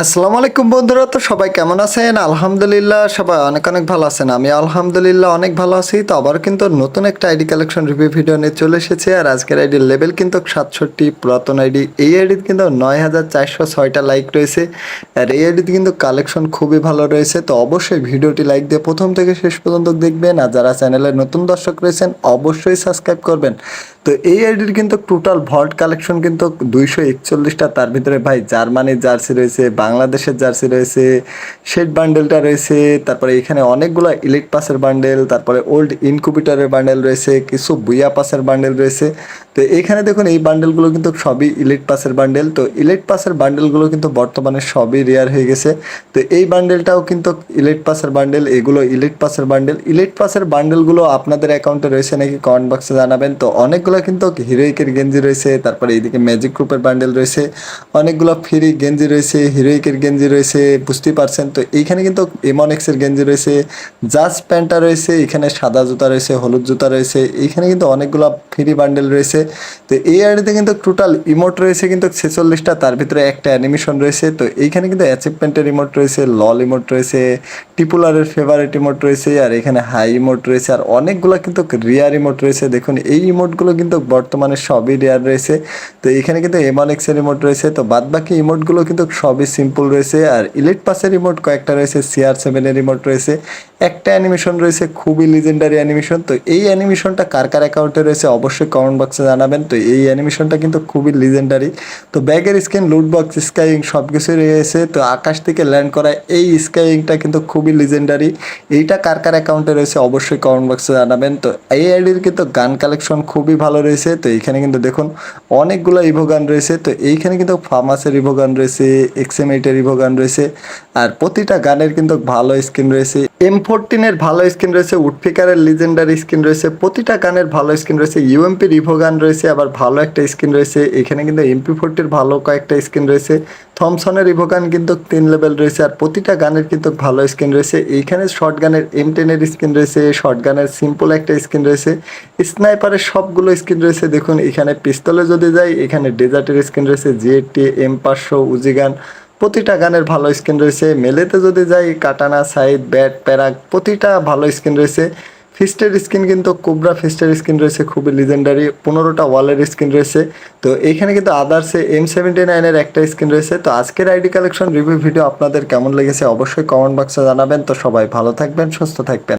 আসসালামু আলাইকুম বন্ধুরা, তো সবাই কেমন আছেন? আলহামদুলিল্লাহ সবাই অনেক অনেক ভালো আছেন। আমি আলহামদুলিল্লাহ অনেক ভালো আছি। তো আবার কিন্তু নতুন একটা আইডি কালেকশন রিভিউ ভিডিও নিয়ে চলে এসেছে। আর আজকের আইডির লেভেল কিন্তু 67, পুরাতন আইডি। এই আইডিতে কিন্তু 9406টা লাইক রয়েছে। আর এই আইডিতে কিন্তু কালেকশন খুবই ভালো রয়েছে। তো অবশ্যই ভিডিওটি লাইক দিয়ে প্রথম থেকে শেষ পর্যন্ত দেখবেন। আর যারা চ্যানেলের নতুন দর্শক রয়েছেন অবশ্যই সাবস্ক্রাইব করবেন। তো এই আইডির কিন্তু টোটাল ভল্ট কালেকশন কিন্তু 241টা। তার ভিতরে ভাই জার্মানির জার্সি রয়েছে, বাংলাদেশের জার্সি রয়েছে, শেড বান্ডেলটা রয়েছে, তারপরে এখানে অনেকগুলো ইলিট পাসের বান্ডেল, তারপরে ওল্ড ইনকুবিটারের বান্ডেল রয়েছে, কিছু বুয়া পাসের বান্ডেল রয়েছে। তো এইখানে দেখুন এই বান্ডেলগুলো কিন্তু সবই ইলিট পাসের বান্ডেল। তো ইলিট পাসের বান্ডেলগুলো কিন্তু বর্তমানে সবই রেয়ার হয়ে গেছে। তো এই বান্ডেলটাও কিন্তু ইলিট পাসের বান্ডেল, এগুলো ইলিট পাসের বান্ডেল। ইলিট পাসের বান্ডেলগুলো আপনাদের অ্যাকাউন্টে রয়েছে নাকি কমেন্ট বক্সে জানাবেন। তো অনেকগুলো কিন্তু হিরোইকের গেঞ্জি রয়েছে, তারপরে এইদিকে ম্যাজিক গ্রুপের বান্ডেল রয়েছে, অনেকগুলো ফ্রি গেঞ্জি রয়েছে, হিরোইকের গেঞ্জি রয়েছে, বুঝতেই পারছেন। তো এইখানে কিন্তু এমনএক্সের গেঞ্জি রয়েছে, জাস্ট প্যান্টটা রয়েছে, এখানে সাদা জুতা রয়েছে, হলুদ জুতা রয়েছে, এইখানে কিন্তু অনেকগুলো ফ্রি বান্ডেল রয়েছে। তো এই আইডিতে কিন্তু টোটাল ইমোট রয়েছে কিন্তু 46টা, তার ভিতরে একটা অ্যানিমেশন রয়েছে। তো এইখানে কিন্তু অ্যাচিভমেন্টের ইমোট রয়েছে, লল ইমোট রয়েছে, টিপুলারের ফেভারিট ইমোট রয়েছে, আর এখানে হাই ইমোট রয়েছে, আর অনেকগুলো কিন্তু রিয়ার ইমোট রয়েছে। দেখুন এই ইমোটগুলো কিন্তু বর্তমানে সবই রেয়ার রয়েছে। তো এখানে কিন্তু এমনএক্সের ইমোট রয়েছে। তো বাদ বাকি ইমোটগুলো কিন্তু সবই সিম্পল রয়েছে। আর ইলিট পাসের ইমোট কয়েকটা রয়েছে, CR7 ইমোট রয়েছে, একটা অ্যানিমেশন রয়েছে খুবই লিজেন্ডারি অ্যানিমেশন। তো এই অ্যানিমেশনটা কার কার অ্যাকাউন্টে রয়েছে অবশ্যই কমেন্ট বক্সে জানাবেন। তো এই অ্যানিমেশনটা কিন্তু খুবই লিজেন্ডারি। তো ব্যাগের স্কিন, লুট বক্স, স্কাইং সব কিছুই রয়েছে। তো আকাশ থেকে ল্যান্ড করা এই স্কাইংটা কিন্তু খুবই লিজেন্ডারি। এইটা কার কার অ্যাকাউন্টে রয়েছে অবশ্যই কমেন্ট বক্সে জানাবেন। তো এই আইডির কিন্তু গান কালেকশন খুবই ভালো রয়েছে। তো এইখানে কিন্তু দেখুন অনেকগুলো ইভো গান রয়েছে। তো এইখানে কিন্তু ফার্মাসের ইভো গান রয়েছে, XM8-এর ইভো গান রয়েছে, আর প্রতিটা গানের কিন্তু ভালো স্কিন রয়েছে। M14-এর ভালো স্কিন রয়েছে, উডপিকারের লিজেন্ডারি স্কিন রয়েছে, প্রতিটা গানের ভালো স্কিন রয়েছে, UMP-র ইভো গান রয়েছে, আবার ভালো একটা স্কিন রয়েছে। এখানে কিন্তু MP40-র ভালো কয়েকটা স্কিন রয়েছে, থমসনের ইভো গান কিন্তু 3 লেভেল রয়েছে, আর প্রতিটা গানের কিন্তু ভালো স্কিন রয়েছে। এইখানে শর্ট গানের M10-এর স্কিন রয়েছে, শর্ট গানের সিম্পল একটা স্কিন রয়েছে, স্নাইপারের সবগুলো স্কিন রয়েছে। দেখুন এখানে পিস্তলে যদি যাই, এখানে ডেজার্টের স্কিন রয়েছে, GT, M500, উজি গান, প্রতিটা গানের ভালো স্কিন রয়েছে। মেলেতে যদি যাই, কাটানা, সাইড, ব্যাট, প্যারাক, প্রতিটা ভালো স্কিন রয়েছে। ফিস্টের স্কিন কিন্তু কোবরা ফিস্টের স্কিন রয়েছে খুবই লিজেন্ডারি, 15টা ওয়ালের স্কিন রয়েছে। তো এইখানে কিন্তু আদার্সে M79-এর একটা স্কিন রয়েছে। তো আজকের আইডি কালেকশন রিভিউ ভিডিও আপনাদের কেমন লেগেছে অবশ্যই কমেন্ট বক্সে জানাবেন। তো সবাই ভালো থাকবেন, সুস্থ থাকবেন।